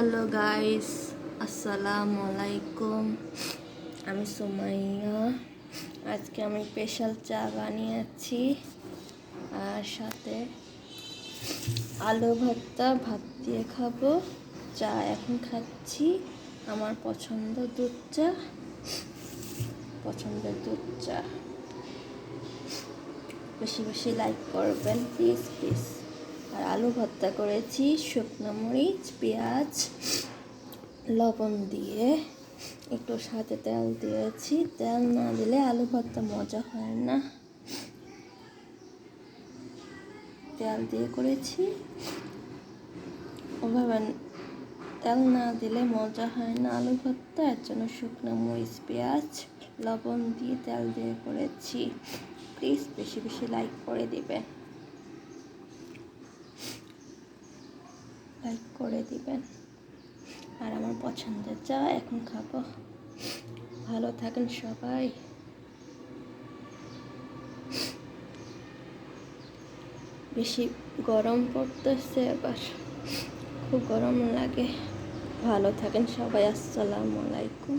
Hello guys, আসসালামু আলাইকুম। আমি সুমাইয়া। আজকে আমি স্পেশাল চা বানিয়েছি আর সাথে আলু ভর্তা ভাত দিয়ে খাবো। চা এখন খাচ্ছি। আমার পছন্দের দুধ চা। বেশি বেশি লাইক করবেন প্লিজ প্লিজ। আর আলু ভর্তা করেছি শুকনো মরিচ, পেঁয়াজ, লবণ দিয়ে, একটু সাথে তেল দিয়েছি। তেল না দিলে আলু ভর্তা মজা হয় না। তেল দিয়ে করেছি। ওভাবে তেল না দিলে মজা হয় না আলু ভর্তা। এর জন্য শুকনো মরিচ, পেঁয়াজ, লবণ দিয়ে তেল দিয়ে করেছি। প্লিজ বেশি বেশি লাইক করে দিবেন। আর আমার পছন্দের চা এখন খাবো। ভালো থাকেন সবাই। বেশি গরম পড়তেছে, এবার খুব গরম লাগে। ভালো থাকেন সবাই। আসসালামু আলাইকুম।